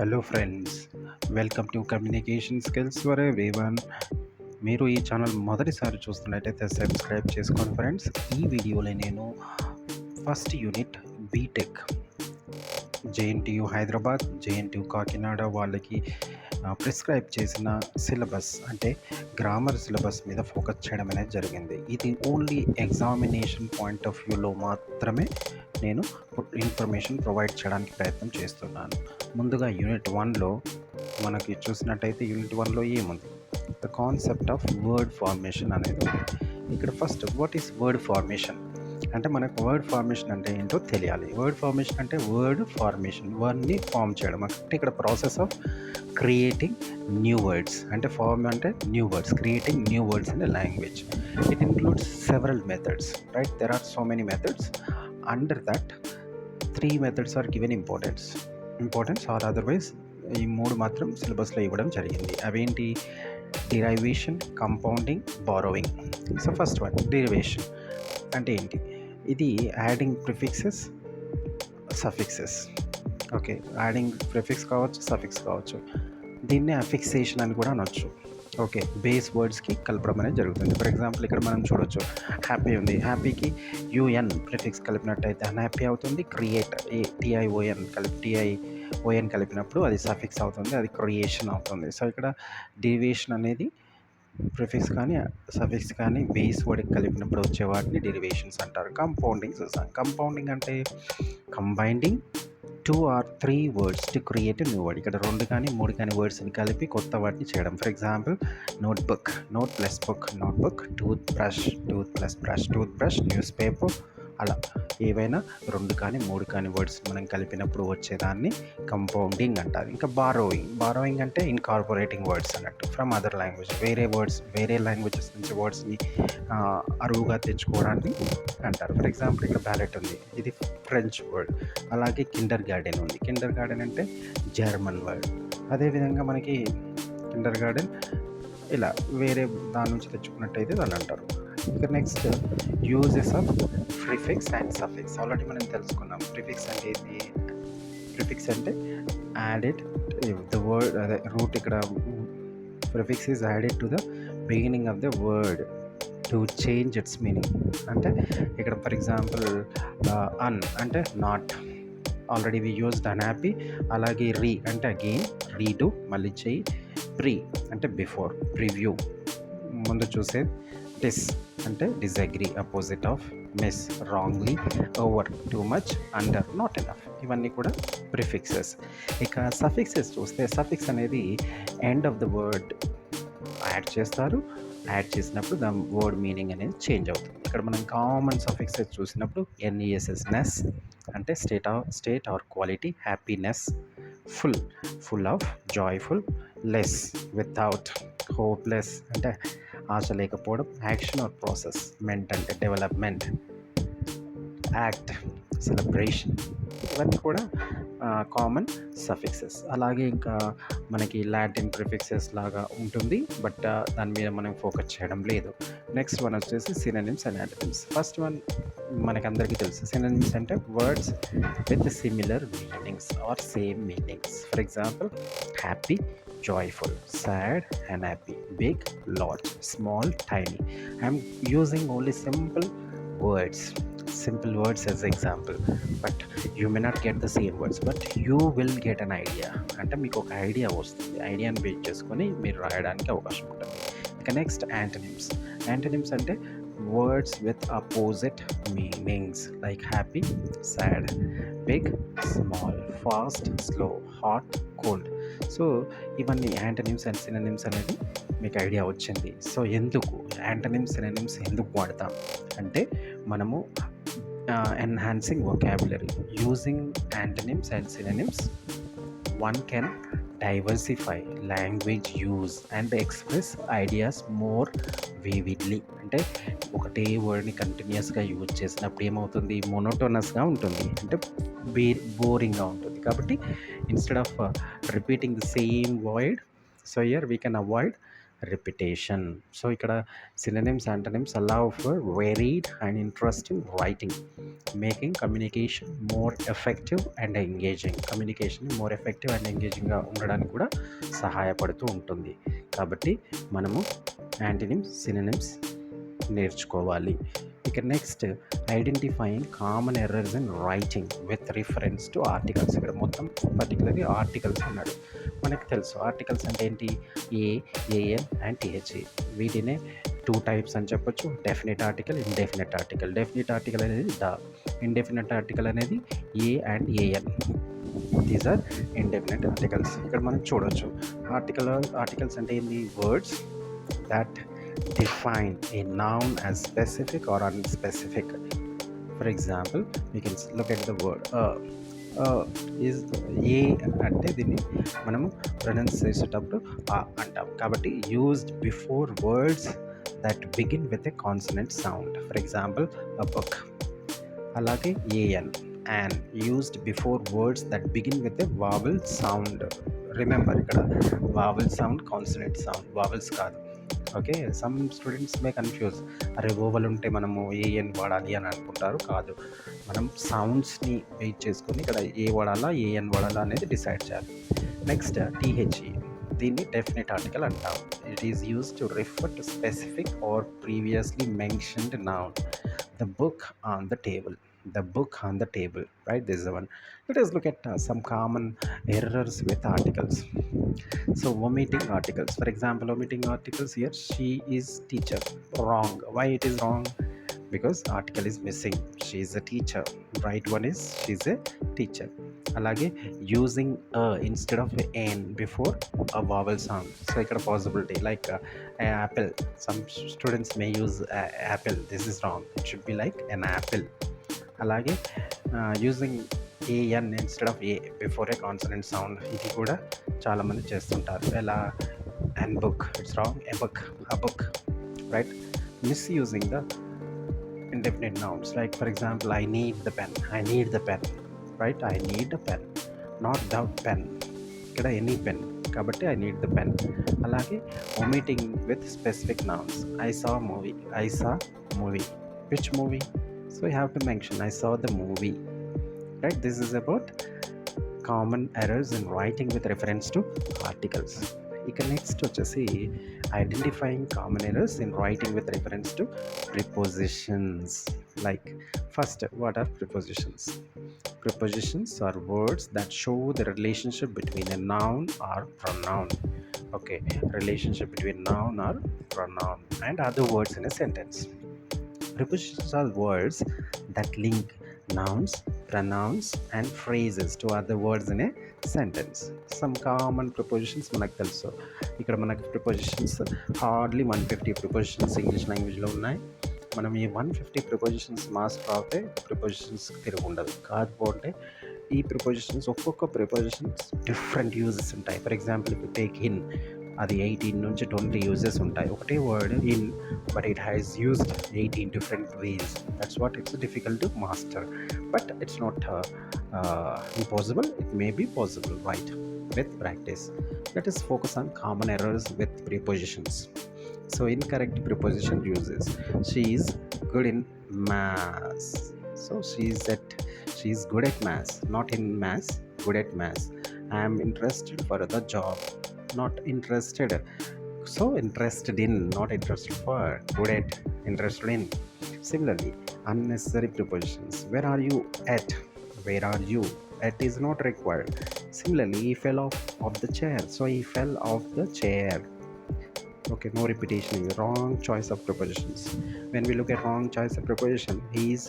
Hello friends, welcome to communication skills for everyone. మీరు ఈ channel మొదటిసారి చూస్తున్నట్టయితే సబ్స్క్రైబ్ చేసుకోండి ఫ్రెండ్స్. ఈ వీడియోలో నేను first unit BTech JNTU Hyderabad, JNTU Kakinada వాళ్ళకి ప్రిస్క్రైబ్ చేసిన సిలబస్ అంటే గ్రామర్ సిలబస్ మీద ఫోకస్ చేయడం అనేది జరిగింది. ఇది ఓన్లీ ఎగ్జామినేషన్ పాయింట్ ఆఫ్ వ్యూలో మాత్రమే నేను ఇన్ఫర్మేషన్ ప్రొవైడ్ చేయడానికి ప్రయత్నం చేస్తున్నాను. ముందుగా యూనిట్ 1లో మనకి చూసినట్టయితే యూనిట్ 1లో ఏముంది, the concept of word formation అనేది ఉంది. ఇక్కడ first what is word formation అంటే మనకు వర్డ్ ఫార్మేషన్ అంటే ఏంటో తెలియాలి. వర్డ్ ఫార్మేషన్ అంటే వర్డ్ని ఫామ్ చేయడం అంటే ఇక్కడ process of creating new words అంటే ఫార్మ్ అంటే new words, creating new words in a language. It includes several methods, right? There are so many methods. Under that 3 methods are given importance or otherwise ఈ 3 మాత్రం సిలబస్లో ఇవ్వడం జరిగింది. అవేంటి? Derivation, compounding, borrowing. So first one derivation అంటే ఏంటి? ఇది adding prefixes, suffixes. Okay, adding prefix కావచ్చు, సఫిక్స్ కావచ్చు. దీన్ని అఫిక్సేషన్ అని కూడా అనొచ్చు. ఓకే, బేస్ వర్డ్స్కి కలపడం అనేది జరుగుతుంది. ఫర్ ఎగ్జాంపుల్ ఇక్కడ మనం చూడొచ్చు, హ్యాపీ ఉంది. హ్యాపీకి యుఎన్ ప్రిఫిక్స్ కలిపినట్టయితే అన్హ్యాపీ అవుతుంది. క్రియేట్ టిఐఓఎన్ కలిపినప్పుడు అది సఫిక్స్ అవుతుంది, అది క్రియేషన్ అవుతుంది. సో ఇక్కడ డెరివేషన్ అనేది ప్రిఫిక్స్ కానీ సఫిక్స్ కానీ బేస్ వర్డ్కి కలిపినప్పుడు వచ్చే వాటిని డెరివేషన్స్ అంటారు. కంపౌండింగ్ చూసాం. కంపౌండింగ్ అంటే కంబైండింగ్ 2 or 3 words to create a new word. ఇక్కడ 2 కానీ 3 కానీ వర్డ్స్ని కలిపి కొత్త వాటిని చేయడం. For example notebook, note plus book, notebook. Tooth brush, tooth plus brush, tooth brush. News paper. అలా ఏవైనా 2 కానీ 3 కానీ వర్డ్స్ మనం కలిపినప్పుడు వచ్చేదాన్ని కంపౌండింగ్ అంటారు. ఇంకా బారోయింగ్ అంటే ఇన్కార్పొరేటింగ్ వర్డ్స్ అన్నట్టు ఫ్రమ్ అదర్ లాంగ్వేజ్. వేరే లాంగ్వేజెస్ నుంచి వర్డ్స్ని అరువుగా తెచ్చుకోవడాన్ని అంటారు. ఫర్ ఎగ్జాంపుల్ ఇక్కడ బ్యాలెట్ ఉంది, ఇది ఫ్రెంచ్ వర్డ్. అలాగే కిండర్ గార్డెన్ ఉంది. కిండర్ గార్డెన్ అంటే జర్మన్ వర్డ్. అదేవిధంగా మనకి కిండర్ గార్డెన్ ఇలా వేరే దాని నుంచి తెచ్చుకున్నట్టయితే దాన్ని అంటారు. ఇక next uses of prefix and suffix. Already మనం తెలుసుకున్నాం. ప్రిఫిక్స్ అంటే ఏంటి? ప్రిఫిక్స్ అంటే యాడెడ్ ద వర్డ్, అదే రూట్. ఇక్కడ prefix is added to the beginning of the word to change its meaning. అంటే ఇక్కడ ఫర్ ఎగ్జాంపుల్ అన్ అంటే not, already we used unhappy. అలాగే రీ అంటే అగెయిన్, రీడు మళ్ళీ చెయ్యి. ప్రీ అంటే బిఫోర్, ప్రివ్యూ ముందు చూసేది. డిస్ అంటే disagree, opposite of mis, wrongly, over, too much, under, not enough. ఇవన్నీ కూడా ప్రిఫిక్సెస్. ఇక సఫిక్సెస్ చూస్తే సఫిక్స్ అనేది end of the word add చేస్తారు. యాడ్ చేసినప్పుడు దాని వర్డ్ మీనింగ్ అనేది చేంజ్ అవుతుంది. ఇక్కడ మనం కామన్ సఫిక్సెస్ చూసినప్పుడు నెస్ అంటే state or quality. Happiness, full of, joyful. Less, without, hopeless అంటే ఆశ లేకపోవడం. Action or process. మెంట్ అంటే డెవలప్మెంట్. Act, celebration. ఇవన్నీ కూడా కామన్ సఫిక్సెస్. అలాగే ఇంకా మనకి లాటిన్ ప్రిఫిక్సెస్ లాగా ఉంటుంది, బట్ దాని మీద మనం ఫోకస్ చేయడం లేదు. నెక్స్ట్ వన్ వచ్చేసి synonyms and antonyms. First one మనకి అందరికీ తెలుసు. సినోనిమ్స్ అంటే words with similar meanings or same meanings. For example happy, joyful, sad, unhappy, big, large, small, tiny. I am using only simple words as example, but you may not get the same words, but you will get an idea. అంటే మీకు ఒక idea వస్తుంది. ఐడియాని base చేసుకొని మీరు రాయడానికి అవకాశం ఉంటుంది. ఇక నెక్స్ట్ యాంటోనిమ్స్ అంటే words with opposite meanings like happy, sad, big, small, fast, slow, hot, cold. So ఇవన్నీ యాంటోనిమ్స్ అండ్ సినోనిమ్స్ అనేది మీకు ఐడియా వచ్చింది. సో ఎందుకు యాంటోనిమ్స్, సినోనిమ్స్ ఎందుకు వాడతాం అంటే మనము enhancing vocabulary. Using antonyms and synonyms one can diversify language use and express ideas more vividly. అంటే ఒకటే వర్డ్ని కంటిన్యూస్గా యూజ్ చేసినప్పుడు ఏమవుతుంది? మోనోటోనస్గా ఉంటుంది, అంటే బోరింగ్గా ఉంటుంది. కాబట్టి instead of repeating the same word, so here we can avoid repetition. So ఇక్కడ synonyms, antonyms allow for varied and interesting writing, making communication more effective and engaging. Communication more effective and ఎంగేజింగ్గా ఉండడానికి కూడా సహాయపడుతూ ఉంటుంది. కాబట్టి మనము antonyms, synonyms నేర్చుకోవాలి. ఇక next, identifying common errors in writing with reference to articles. ఇక్కడ మొత్తం పర్టికులర్లీ ఆర్టికల్స్ అన్నాడు. మనకు తెలుసు ఆర్టికల్స్ అంటే ఏంటి, ఏఎన్ అండ్ టిహెచ్ఈ. వీటినే 2 టైప్స్ అని చెప్పొచ్చు, definite article, indefinite article. Definite article అనేది ద, ఇండెఫినెట్ ఆర్టికల్ అనేది a and A N. These are indefinite articles. ఇక్కడ మనం చూడవచ్చు ఆర్టికల్స్ అంటే ఏంటి, words that define a noun as specific or unspecific. For example, we can look at the word is a అంటే దీన్ని మనము ప్రొనౌన్స్ చేసేటప్పుడు అంటాం. కాబట్టి used before words that begin with a consonant sound. For example a book. అలాగే A N, and used before words that begin with a vowel sound. Remember, ఇక్కడ vowel sound, consonant sound, vowels కాదు. Okay, some students may confuse, అరే vowel ఉంటే మనము AN వాడాలి అని అనుకుంటారు. కాదు, మనం సౌండ్స్ని వెయిట్ చేసుకొని ఇక్కడ ఏ వాడాలా, ఏఎన్ వాడాలా అనేది డిసైడ్ చేయాలి. Next, THE. దీన్ని డెఫినెట్ ఆర్టికల్ అంటాం. It is use to refer to specific are previously mentioned noun. The book on the table. The book on the table, right? This is the one. Let us look at some common errors with articles. So omitting articles, for example, omitting articles here, she is teacher. Wrong. Why it is wrong? Because article is missing. She is a teacher. Right one is she is a teacher. అలాగే using instead of an before a vowel sound. So ఇక్కడ possibility like apple. Some students may use apple. This is wrong. It should be like an apple. అలాగే using A N instead of a before a consonant sound, ఇది కూడా చాలామంది చేస్తుంటారు. ఎలా, an book, it's wrong. A book, a book, right? Misusing the indefinite nouns, like for example, I need the pen. I need the pen, right? I need a pen, not the pen. ఇక్కడ any pen కాబట్టి I need the pen. అలాగే omitting with specific nouns. I saw a movie. I saw movie. Which movie? So you have to mention I saw the movie, right? This is about common errors in writing with reference to articles. ఇక next వచ్చేసి identifying common errors in writing with reference to prepositions. Like first, what are prepositions? Prepositions are words that show the relationship between a noun or pronoun. Okay, relationship between noun or pronoun and other words in a sentence. Prepositions are words that link nouns, pronouns and phrases to other words in a sentence. Some common prepositions మనకు తెలుసు. ఇక్కడ మనకు prepositions hardly 150 prepositions English లాంగ్వేజ్లో ఉన్నాయి. మనం ఈ 150 prepositions master అవుతే prepositions తిరిగి ఉండదు. కాకపోతే ఈ ప్రిపోజిషన్స్, ఒక్కొక్క ప్రిపోజిషన్స్ డిఫరెంట్ యూజెస్ ఉంటాయి. ఫర్ ఎగ్జాంపుల్, ఇప్పుడు టేక్ ఇన్, అది 18 నుంచి 20 యూజెస్ ఉంటాయి. ఒకటే word in, but it has used 18 different ways. That's what it's difficult to master, but it's not impossible. It may be possible, right, with practice. Let us focus on common errors with prepositions. So incorrect preposition uses. She is good in maths. So she is good at maths, not in maths, good at maths. I am interested for the job, not interested. So interested in, not interested for. Good at, interested in. Similarly, unnecessary prepositions. Where are you at? Where are you? At is not required. Similarly, he fell off the chair. So he fell off the chair. Okay, no repetition. Wrong choice of prepositions. When we look at wrong choice of preposition, he is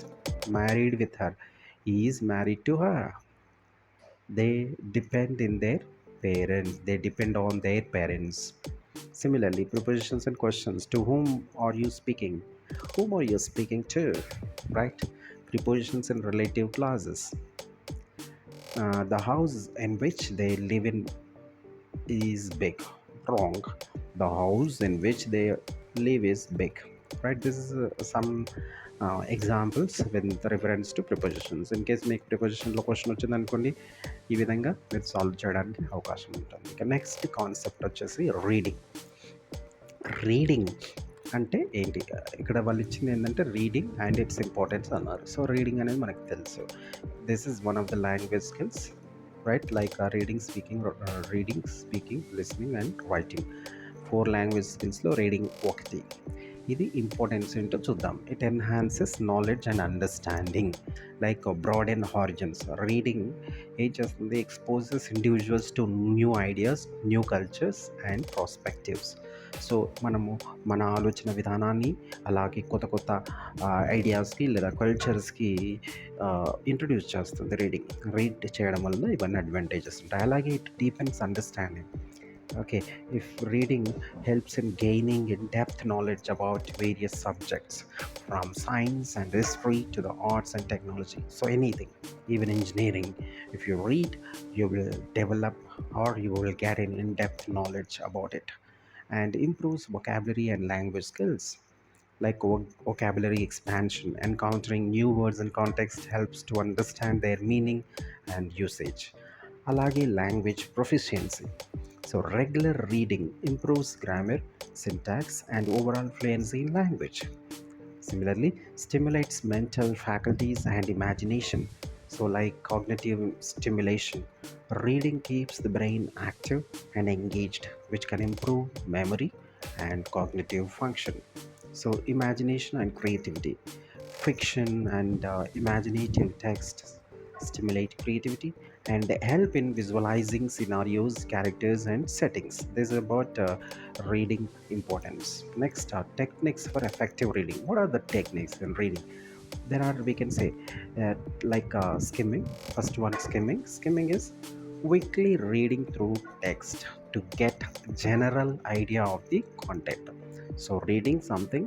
married with her. He is married to her. They depend in their parents. They depend on their parents. Similarly, prepositions and questions. To whom are you speaking? Whom are you speaking to? Right? Prepositions and relative clauses. The house in which they live in is big. Wrong. The house in which they live is big. Right? This is some examples with reference to prepositions. In case మీకు ప్రిపోజిషన్లో question వచ్చింది అనుకోండి, ఈ విధంగా మీరు solve చేయడానికి అవకాశం ఉంటుంది. ఇక నెక్స్ట్ కాన్సెప్ట్ వచ్చేసి రీడింగ్. రీడింగ్ అంటే ఏంటి? ఇక్కడ వాళ్ళు ఇచ్చింది ఏంటంటే రీడింగ్ అండ్ ఇట్స్ ఇంపార్టెన్స్ అన్నారు. సో రీడింగ్ అనేది మనకు తెలుసు. This is one of the language skills, right? Like reading speaking listening and writing. 4 language స్కిల్స్లో రీడింగ్ ఒకటి. ఇది ఇంపార్టెన్స్ ఏంటో చూద్దాం. It enhances knowledge and understanding, like broaden horizons. Reading ఏం చేస్తుంది? Exposes individuals to new ideas, new cultures and perspectives. So మనము మన ఆలోచన విధానాన్ని, అలాగే కొత్త కొత్త ఐడియాస్కి లేదా కల్చర్స్కి ఇంట్రడ్యూస్ చేస్తుంది రీడింగ్. రీడ్ చేయడం వల్ల ఇవన్నీ అడ్వాంటేజెస్ ఉంటాయి. అలాగే it deepens understanding. Okay, if reading helps in gaining in-depth knowledge about various subjects, from science and history to the arts and technology, so anything, even engineering, if you read, you will develop or you will get an in-depth knowledge about it, and improves vocabulary and language skills, like vocabulary expansion. Encountering new words and context helps to understand their meaning and usage. Alage language proficiency. So regular reading improves grammar, syntax, and overall fluency in language. Similarly, stimulates mental faculties and imagination. So, like cognitive stimulation, reading keeps the brain active and engaged, which can improve memory and cognitive function. So, imagination and creativity, fiction and imaginative texts stimulate creativity and help in visualizing scenarios, characters, and settings. This is about reading importance. Next are techniques for effective reading. What are the techniques in reading? There are, we can say, skimming. First one, skimming is quickly reading through text to get general idea of the content. So reading something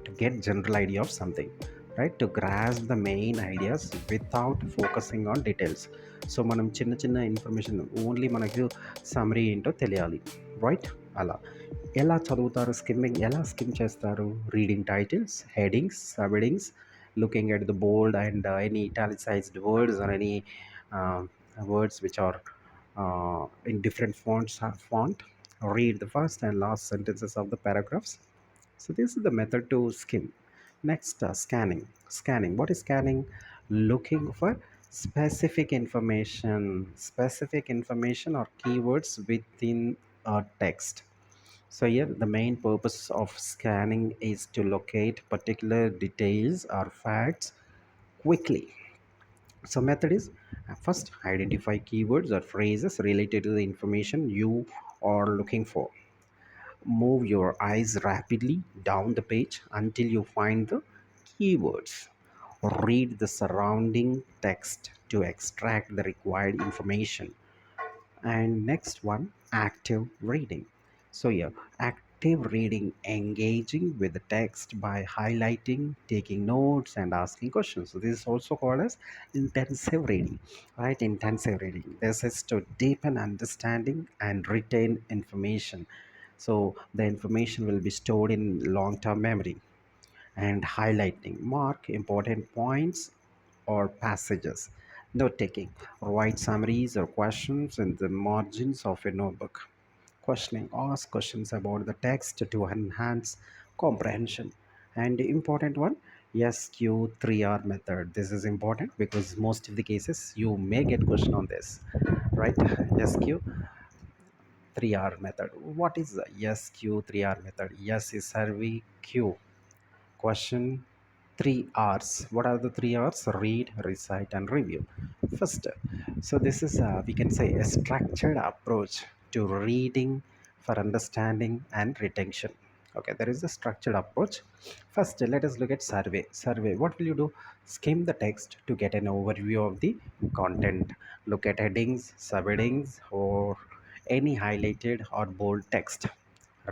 to get general idea of something, right? To grasp the main ideas without focusing on details. So మనం చిన్న చిన్న information, only మనకు summary ఏంటో తెలియాలి, right? అలా ఎలా చదువుతారు? Skimming ఎలా స్కిమ్ చేస్తారు? Reading titles, headings, subheadings, looking at the bold and any italicised words or any words which are in different font. Read the first and last sentences of the paragraphs. So this is the method to skim. Next, scanning. Scanning. What is scanning? Looking for specific information or keywords within a text. So here the main purpose of scanning is to locate particular details or facts quickly. So method is, first identify keywords or phrases related to the information you are looking for. Move your eyes rapidly down the page until you find the keywords. Read the surrounding text to extract the required information. And next one, active reading. So here, active reading, engaging with the text by highlighting, taking notes, and asking questions. So this is also called as intensive reading, right? Intensive reading. This is to deepen understanding and retain information. So the information will be stored in long-term memory. And highlighting, mark important points or passages. Note taking, write summaries or questions in the margins of a notebook. Questioning, ask questions about the text to enhance comprehension. And important one, SQ3R method. This is important because most of the cases you may get question on this, right? SQ3R method. What is the SQ3R method? Yes is survey, Q question, 3 R's. What are the 3 R's? Read, recite, and review. First, so this is we can say a structured approach to reading for understanding and retention. Okay, there is a structured approach. First, let us look at survey. Survey. What will you do? Skim the text to get an overview of the content. Look at headings, subheadings, or any highlighted or bold text.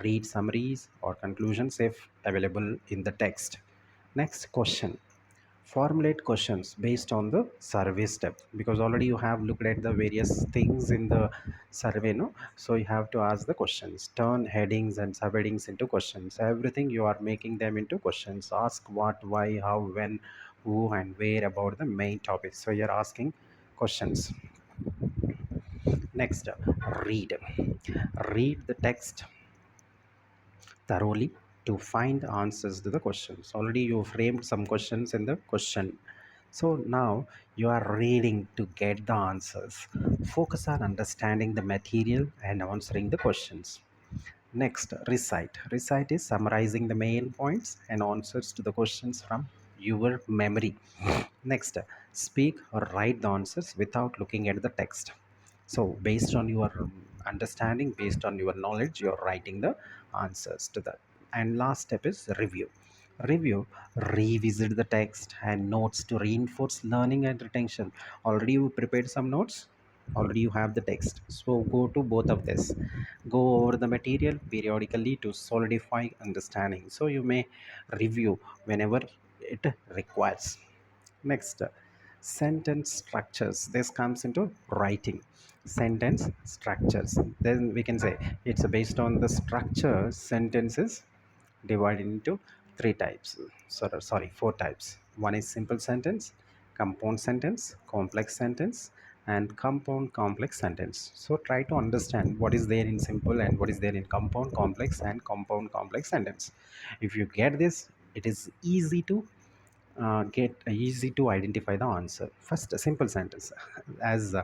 Read summaries or conclusions if available in the text. Next question, formulate questions based on the survey step, because already you have looked at the various things in the survey, no? So you have to ask the questions, turn headings and subheadings into questions. Everything you are making them into questions. Ask what, why, how, when, who, and where about the main topics. So you're asking questions. Next, read. Read the text thoroughly to find answers to the questions. Already you framed some questions in the question. So now you are reading to get the answers. Focus on understanding the material and answering the questions. Next, recite. Recite is summarizing the main points and answers to the questions from your memory. Next, speak or write the answers without looking at the text. So, based on your understanding, based on your knowledge, you're writing the answers to that. And last step is review. Review, revisit the text and notes to reinforce learning and retention. Already you prepared some notes, already you have the text. So, go to both of this. Go over the material periodically to solidify understanding. So, you may review whenever it requires. Next, sentence structures. This comes into writing. Sentence structures. Then we can say it's based on the structure. Sentences divided into three types. Sorry, four types. One is simple sentence, compound sentence, complex sentence, and compound complex sentence. So try to understand what is there in simple and what is there in compound complex and compound complex sentence. If you get this, it is easy to get easy to identify the answer. First, a simple sentence, as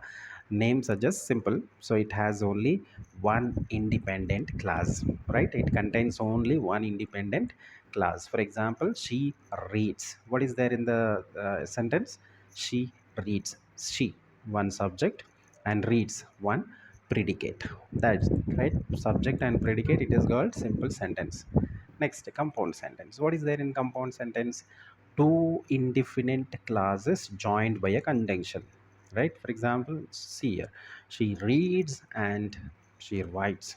name suggests, simple. So it has only one independent class, right? It contains only one independent class. For example, she reads. What is there in the sentence? She reads. She, one subject, and reads, one predicate. That's right. Subject and predicate. It is called simple sentence. Next, compound sentence. What is there in compound sentence? Two indefinite clauses joined by a conjunction, right? For example, see here, she reads and she writes.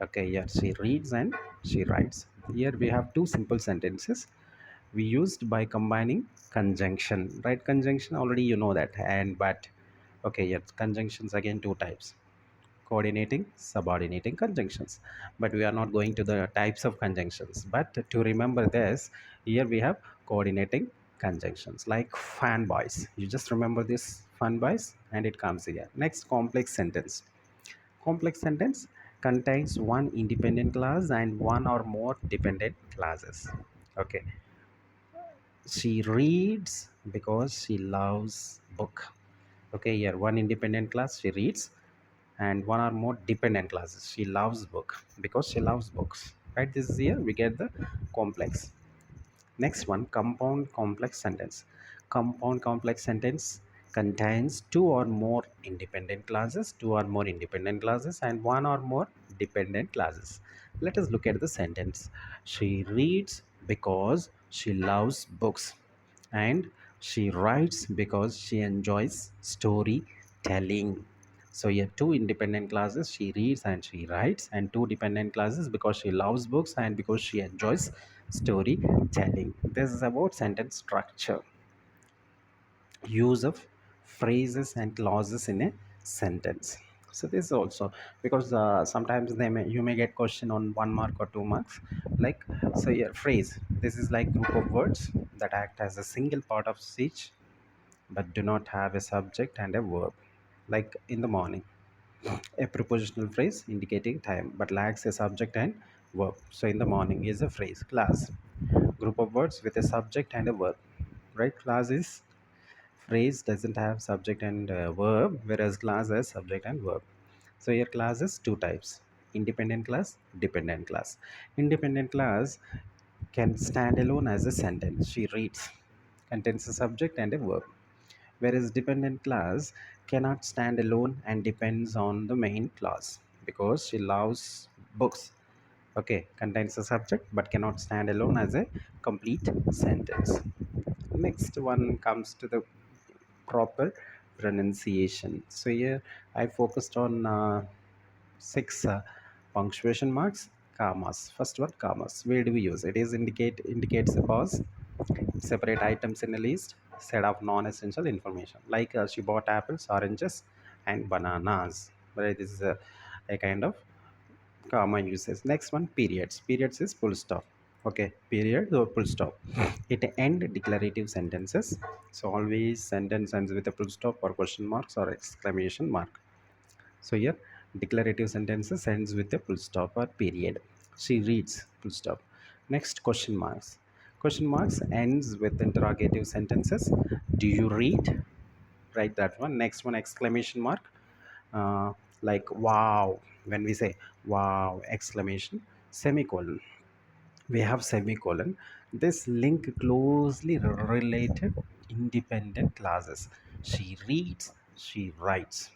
Okay, yeah, she reads and she writes. Here we have two simple sentences we used by combining conjunction, right? Conjunction, already you know that. And but okay, yeah, conjunctions again two types: coordinating, subordinating conjunctions. But we are not going to the types of conjunctions. But to remember this, here we have coordinating conjunctions like fanboys. You just remember this fanboys and it comes here. Next, complex sentence. Complex sentence contains one independent clause and one or more dependent clauses. Okay, she reads because she loves book. Okay, here one independent class, she reads, and one or more dependent classes, she loves book because she loves books, right? This is here we get the complex. Next one, compound complex sentence. Compound complex sentence contains two or more independent clauses, and one or more dependent clauses. Let us look at the sentence. She reads because she loves books, and she writes because she enjoys storytelling. So here two independent classes, she reads and she writes, and two dependent classes because she loves books and because she enjoys storytelling. This is about sentence structure, use of phrases and clauses in a sentence. So this also, because sometimes you may get question on 1 mark or 2 marks, like, so here phrase, this is like group of words that act as a single part of speech but do not have a subject and a verb. Like in the morning, a prepositional phrase indicating time but lacks a subject and verb. So in the morning is a phrase. Class, group of words with a subject and a verb, right? Class is phrase doesn't have subject and verb, whereas class has subject and verb. So here class is two types: independent class, dependent class. Independent class can stand alone as a sentence. She reads contains a subject and a verb, whereas dependent class cannot stand alone and depends on the main class. Because she loves books, okay, contains a subject but cannot stand alone as a complete sentence. Next one comes to the proper pronunciation. So here I focused on six punctuation marks, commas. First one, commas. Where do we use it? Is indicates a pause, separate items in a list, set of non-essential information. Like she bought apples, oranges, and bananas. Right? This is a kind of comma uses. Next one, periods. Periods is full stop. Okay, period or full stop. It end declarative sentences. So always sentence ends with a full stop or question marks or exclamation mark. So here declarative sentences ends with a full stop or period. She reads, full stop. Next, question marks. Question marks ends with interrogative sentences. Do you read? Write that one. Next one, exclamation mark. Uh, like wow. When we say wow, exclamation, semicolon. We have semicolon. This link closely related independent classes. She reads, she writes.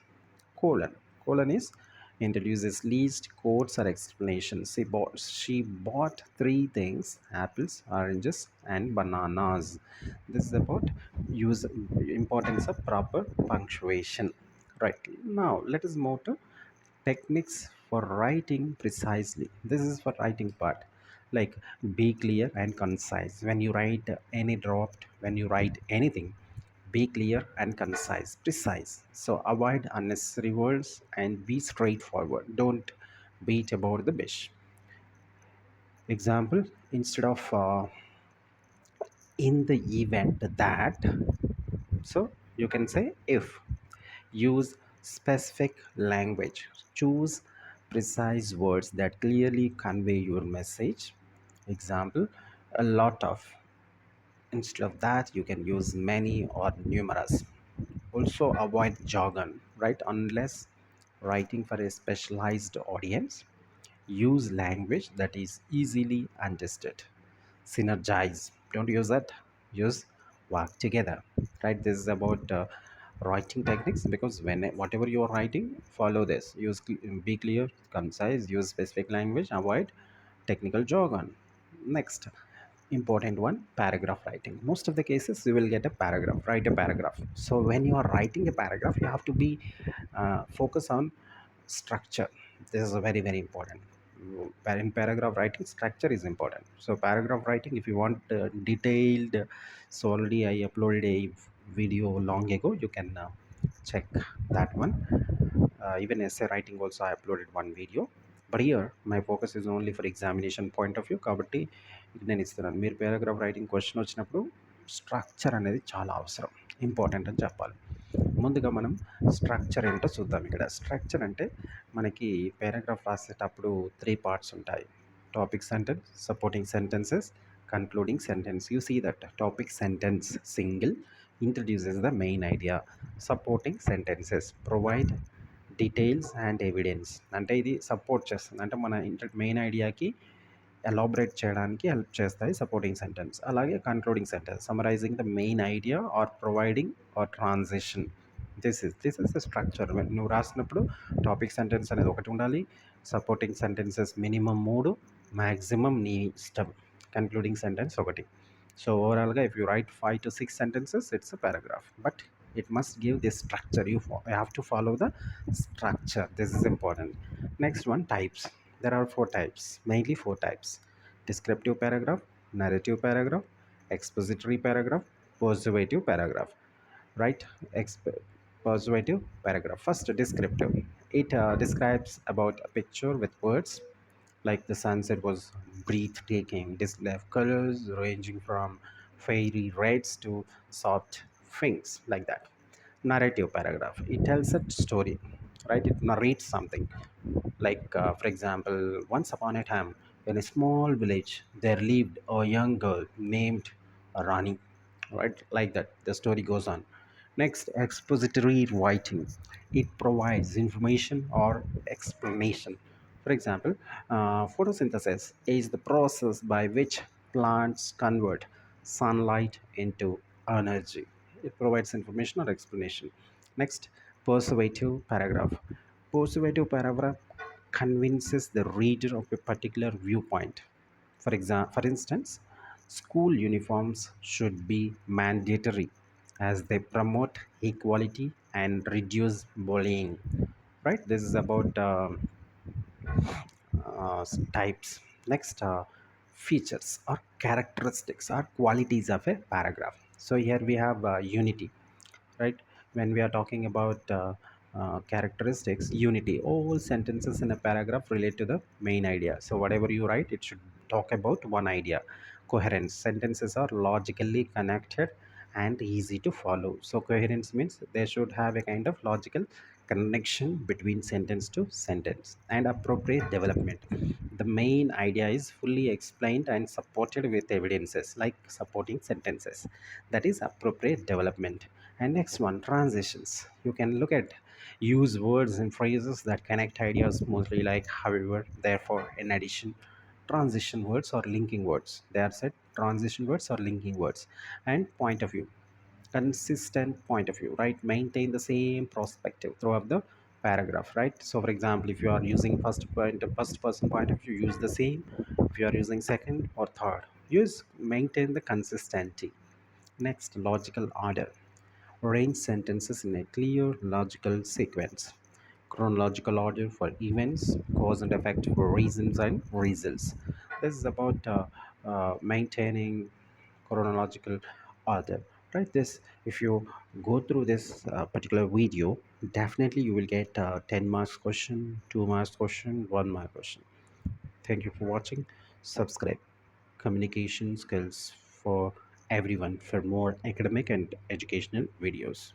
Colon. Colon is introduces least quotes or explanations. She bought three things: apples, oranges, and bananas. This is about use importance of proper punctuation. Right now, let us move to techniques for writing precisely. This is for writing part. Like be clear and concise. When you write any dropped, when you write anything, be clear and concise, precise. So avoid unnecessary words and be straightforward. Don't beat about the bush. Example, instead of in the event that, so you can say if. Use specific language. Choose precise words that clearly convey your message. Example, a lot of. Instead of that, you can use many or numerous. Also, avoid jargon, right? Unless writing for a specialized audience, use language that is easily understood. Synergize. Don't use that. Use work together. Right? This is about writing techniques, because when whatever you are writing, follow this. Be clear, concise. Use specific language. Avoid technical jargon. Next, important one, paragraph writing. Most of the cases you will get a paragraph. Write a paragraph. So when you are writing a paragraph, you have to be focus on structure. This is very very important. In paragraph writing, structure is important. So paragraph writing, if you want detailed, so already I uploaded a video long ago. You can check that one. Even essay writing also I uploaded one video. But here my focus is only for examination point of view, కాబట్టి ఇది నేను ఇస్తున్నాను. మీరు paragraph writing question వచ్చినప్పుడు structure అనేది చాలా అవసరం, important అని చెప్పాలి. ముందుగా మనం స్ట్రక్చర్ ఏంటో చూద్దాం. ఇక్కడ స్ట్రక్చర్ అంటే మనకి పారాగ్రాఫ్ రాసేటప్పుడు త్రీ పార్ట్స్ ఉంటాయి: topic sentence, supporting sentences, concluding sentence. You see that topic sentence single introduces the main idea. Supporting sentences provide details and evidence. అంటే ఇది సపోర్ట్ చేస్తుంది, అంటే మన మెయిన్ ఐడియాకి ఎలాబరేట్ చేయడానికి హెల్ప్ చేస్తాయి సపోర్టింగ్ సెంటెన్స్. అలాగే concluding sentence summarising the main idea or providing or transition. This is the structure. నువ్వు రాసినప్పుడు టాపిక్ సెంటెన్స్ అనేది ఒకటి ఉండాలి, సపోర్టింగ్ సెంటెన్సెస్ మినిమం మూడు, మ్యాక్సిమం నీ ఇష్టం కన్క్లూడింగ్ సెంటెన్స్ ఒకటి. సో ఓవరాల్గా if you write 5 to 6 sentences, it's a paragraph, but it must give this structure. You have to follow the structure. This is important. Next one, types. There are four types, mainly four types: descriptive paragraph, narrative paragraph, expository paragraph, persuasive paragraph. Right? Persuasive paragraph. First, descriptive. It describes about a picture with words, like the sunset was breathtaking. Display of colors ranging from fairy reds to soft pinks, like that. Narrative paragraph. It tells a story, right? It narrates something. Like, for example, once upon a time, in a small village, there lived a young girl named Rani, right? Like that. The story goes on. Next, expository writing. It provides information or explanation. For example, photosynthesis is the process by which plants convert sunlight into energy. It provides information or explanation. Next, persuasive paragraph. Persuasive paragraph convinces the reader of a particular viewpoint. For instance, school uniforms should be mandatory as they promote equality and reduce bullying. Right? This is about types. Next, features or characteristics or qualities of a paragraph. So here we have unity, right? When we are talking about characteristics, unity, all sentences in a paragraph relate to the main idea. So whatever you write, it should talk about one idea. Coherence, sentences are logically connected and easy to follow. So coherence means they should have a kind of logical connection between sentence to sentence, and appropriate development. The main idea is fully explained and supported with evidences like supporting sentences. That is appropriate development. And next one, transitions. You can look at use words and phrases that connect ideas smoothly, like however, therefore, in addition. Transition words or linking words. They are said transition words or linking words. And point of view, consistent point of view, right? Maintain the same perspective throughout the paragraph, right? So for example, if you are using first person point of view, use the same. If you are using second or third, use maintain the consistency. Next, logical order. Arrange sentences in a clear logical sequence. Chronological order for events, cause and effect for reasons and results. This is about maintaining chronological order, right? This, if you go through this particular video, definitely you will get 10 marks question, 2 marks question, 1 mark question. Thank you for watching. Subscribe. Communication skills for everyone for more academic and educational videos.